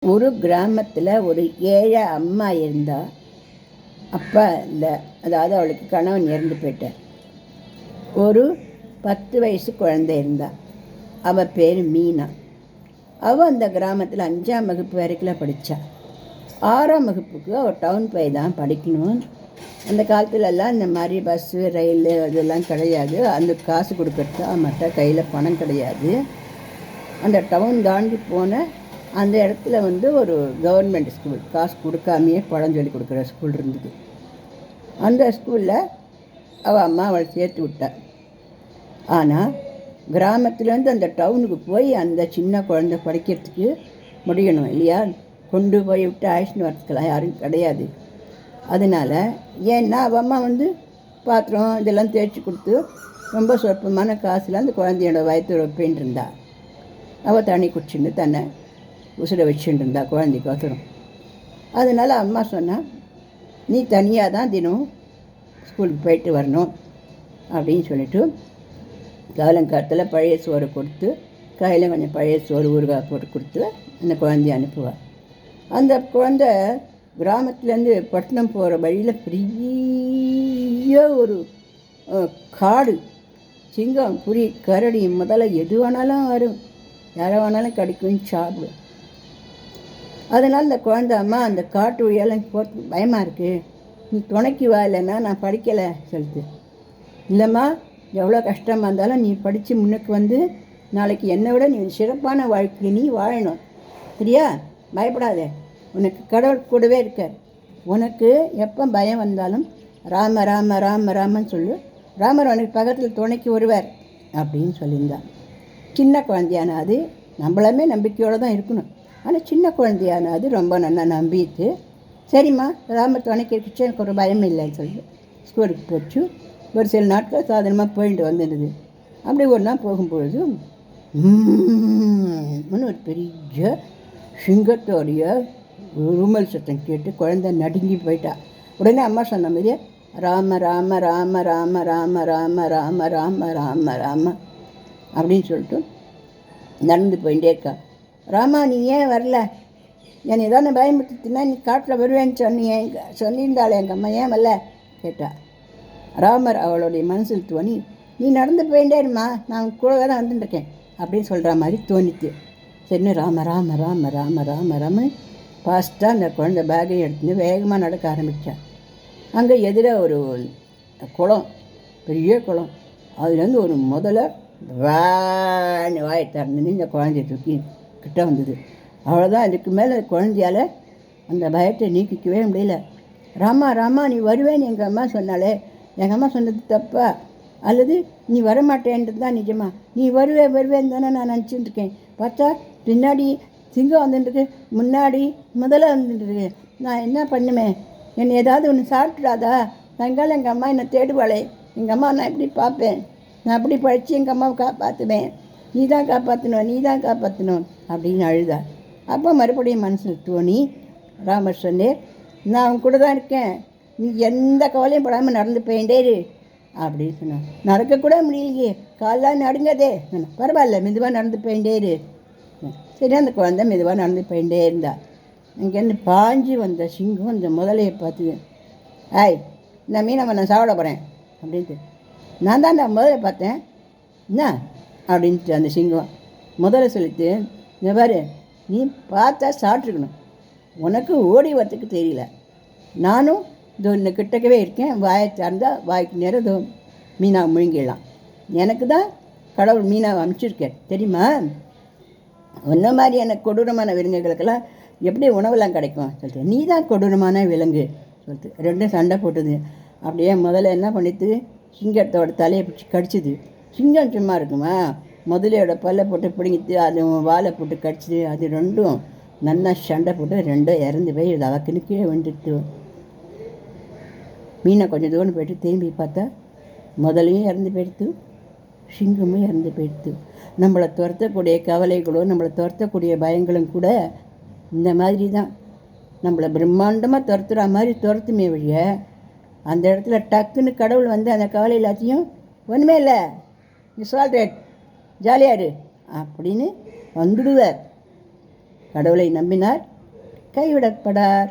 ஒரு கிராமத்தில் ஒரு ஏழை அம்மா இருந்தா. அப்பா இல்லை, அதாவது அவளுக்கு கணவன் இறந்து போயிட்டார். ஒரு 10 வயசு குழந்தை இருந்தா. அவள் பேர் மீனா. அவள் அந்த கிராமத்தில் 5ஆம் வகுப்பு வரைக்கும் படித்தா. 6ஆம் வகுப்புக்கு அவள் டவுன் போய் தான் படிக்கணும். அந்த காலத்துலலாம் இந்த மாதிரி பஸ்ஸு ரயில் இதெல்லாம் கிடையாது. அந்த காசு கொடுக்கறது அவன்கிட்ட கையில் பணம் கிடையாது. அந்த டவுன் தாண்டி போன அந்த இடத்துல ஒரு கவர்மெண்ட் ஸ்கூல், காசு கொடுக்காமையே படம் சொல்லி கொடுக்குற ஸ்கூல் இருந்தது. அந்த ஸ்கூலில் அவள் அம்மா அவளை சேர்த்து விட்டாள். ஆனால் கிராமத்துலேருந்து அந்த டவுனுக்கு போய் அந்த சின்ன குழந்தை படிக்கிறதுக்கு முடியணும் இல்லையா? கொண்டு போய் விட்டு ஆயிடுச்சுன்னு வரத்துக்கெல்லாம் யாரும் கிடையாது. அதனால் ஏன்னா அவள் அம்மா பாத்திரம் இதெல்லாம் தேய்ச்சி கொடுத்து ரொம்ப சொற்பமான காசில் அந்த குழந்தையோட வயத்து வைப்பின்னு இருந்தா. அவள் தண்ணி குடிச்சுட்டு தன்னை உசுரை வச்சுட்டு இருந்தா குழந்தைக்கோசரம். அதனால் அம்மா சொன்னால், நீ தனியாக தான் தினம் ஸ்கூலுக்கு போயிட்டு வரணும் அப்படின்னு சொல்லிவிட்டு காலங்காலத்தில் பழைய சோறு கொடுத்து, கையில் கொஞ்சம் பழைய சோறு ஊறுகாய் போட்டு கொடுத்து அந்த குழந்தைய அனுப்புவாள். அந்த குழந்தை கிராமத்துலேருந்து பட்டணம் போகிற வழியில் பெரிய ஒரு காடு, சிங்கம், புலி, கரடி முதல்ல எது வேணாலும் வரும், யாரை வேணாலும் கடிக்கும், சாப்பிடும். அதனால் இந்த குழந்தை, அம்மா அந்த காட்டு வழியெல்லாம் போகிறது பயமாக இருக்குது, நீ துணைக்கு வா, இல்லைன்னா நான் படிக்கலை சொல்லிட்டு. இல்லைம்மா, எவ்வளோ கஷ்டமாக இருந்தாலும் நீ படித்து முன்னுக்கு நாளைக்கு என்னை விட நீ சிறப்பான வாழ்க்கை நீ வாழணும், சரியா? பயப்படாதே, உனக்கு கடவுள் கூடவே இருக்கார். உனக்கு எப்போ பயம் வந்தாலும் ராம ராம ராம ராமன்னு சொல்லு, ராமர் உனக்கு பக்கத்தில் துணைக்கு வருவார் அப்படின்னு சொல்லியிருந்தான். சின்ன குழந்தையான அது நம்மளுமே நம்பிக்கையோடு தான் இருக்கணும். ஆனால் சின்ன குழந்தையான அது ரொம்ப நல்லா நம்பிட்டு, சரிம்மா ராமர் துணைக்கு இருந்துச்சு, எனக்கு ஒரு பயம் இல்லைன்னு சொல்லி ஸ்கூலுக்கு போச்சு. ஒரு சில நாட்கள் சாதாரணமாக போயிட்டு வந்துடுது. அப்படி ஒரு நாள் போகும்பொழுது ஒரு பெரிய சிங்கத்தோடைய உருமல் சத்தம் கேட்டு குழந்தை நடுங்கி போயிட்டா. உடனே அம்மா சொன்ன மாதிரியே ராம ராம ராம ராம ராம ராம ராம ராம ராம ராம அப்படின்னு சொல்லிட்டு நடந்து போயிட்டே இருக்கா. ராமா, நீ ஏன் வரல? என்னை ஏதாவது பயமுறுத்தினா நீ காட்டில் வருவேன்னு சொல்லியிருந்தாளே எங்கள் அம்மா, ஏன் வரல கேட்டா. ராமர் அவளுடைய மனசில் தோணி, நீ நடந்து போயிட்டேருமா, நான் கூட தான் வந்துட்டுருக்கேன் அப்படின்னு சொல்கிற மாதிரி தோணித்து. சரின்னு ராம ராம ராம ராம ராம ராம ஃபாஸ்ட்டாக அந்த குழந்தை பேக்கையும் எடுத்துன்னு வேகமாக நடக்க ஆரம்பித்தான். அங்கே எதிர ஒரு குளம், பெரிய குளம். அதுலேருந்து ஒரு முதல்ல வான்னு வாயை திறந்துன்னு இந்த குழந்தைய தூக்கி கிட்ட வந்தது. அவ்வளோதான், இதுக்கு மேலே குழந்தையால் அந்த பயத்தை நீக்கிக்கவே முடியல. ராமா ராமா, நீ வருவேன்னு எங்கள் அம்மா சொன்னாலே, எங்கள் அம்மா சொன்னது தப்பா அல்லது நீ வரமாட்டேன்றது தான் நிஜமா? நீ வருவேன்னு தானே நான் நினச்சிட்டு இருக்கேன். பார்த்தா பின்னாடி சிங்கம் வந்துட்டுருக்கு, முன்னாடி முதல்ல வந்துட்டுருக்கு. நான் என்ன பண்ணுவேன்? என்னை ஏதாவது ஒன்று சாப்பிட்றாதா? சாயங்காலம் எங்கள் அம்மா என்னை தேடுவாளே, எங்கள் அம்மா நான் எப்படி பார்ப்பேன்? நான் அப்படி படித்து எங்கள் அம்மாவை காப்பாற்றுவேன், நீ தான் காப்பாற்றணும் அப்படின்னு அழுதா. அப்போ மறுபடியும் மனசில் தோணி ராமர் சொன்னேர், நான் அவன் கூட தான் இருக்கேன், நீ எந்த கவலையும் படாமல் நடந்து போயிட்டேரு அப்படின்னு சொன்னான். நடக்கக்கூட முடியலையே, காலெலாம் நடுங்கதே. பரவாயில்ல, மெதுவாக நடந்து போயிட்டேரு. சரி, அந்த குழந்தை மெதுவாக நடந்து போயிட்டே இருந்தா. இங்கேருந்து பாஞ்சு வந்த சிங்கம் இந்த முதலையை பார்த்துது. ஆய், இந்த மீனை நான் சாப்பிட போகிறேன் அப்படின்ட்டு. நான் முதல்ல பார்த்தேன் என்ன அப்படின்ட்டு அந்த சிங்கம் முதல்ல சொல்லிட்டு, இந்த பாரு, நீ பார்த்தா சாப்பிட்ருக்கணும், உனக்கு ஓடி வரத்துக்கு தெரியல. நானும் இதோ இந்த கிட்டக்கவே இருக்கேன், வாயை திறந்தால் வாய்க்கு நேரம் இதோ மீனாவை முழுங்கிடலாம். எனக்கு தான் கடவுள் மீனாவை அனுப்பிச்சிருக்கேன் தெரியுமா? ஒன்றை மாதிரி எனக்கு கொடூரமான விலங்குகளுக்கெல்லாம் எப்படி உணவெல்லாம் கிடைக்கும் சொல்லிட்டு, நீ தான் கொடூரமான விலங்கு சொல்லிட்டு ரெண்டும் சண்டை போட்டுது. அப்படியே முதல்ல என்ன பண்ணிட்டு சிங்கத்தோட தலையை பிடிச்சி கடிச்சிது. சிங்கம் சும்மா இருக்குமா? முதலையோட பல்லை போட்டு பிடிங்கிட்டு அது வாழை போட்டு கடிச்சிது. அது ரெண்டும் நல்லா சண்டை போட்டு ரெண்டும் இறந்து போய் அவக்குன்னு கீழே வந்துட்டு. மீனை கொஞ்சம் தூரம் போயிட்டு திரும்பி பார்த்தா முதலையும் இறந்து போயிடுத்து, சிங்கமும் இறந்து போயிடுத்து. நம்மளை துரத்தக்கூடிய கவலைகளோ நம்மளை துரத்தக்கூடிய பயங்களும் கூட இந்த மாதிரி தான் நம்மளை பிரம்மாண்டமாக துரத்துகிற மாதிரி துரத்துமே வழிய, அந்த இடத்துல டக்குன்னு கடவுள் அந்த கவலை எல்லாத்தையும் ஒன்றுமே இல்லை, இட்ஸ் ஆல் ரைட், ஜாலியாரு அப்படின்னு வந்துடுவார். கடவுளை நம்பினார், கைவிடப்படார்.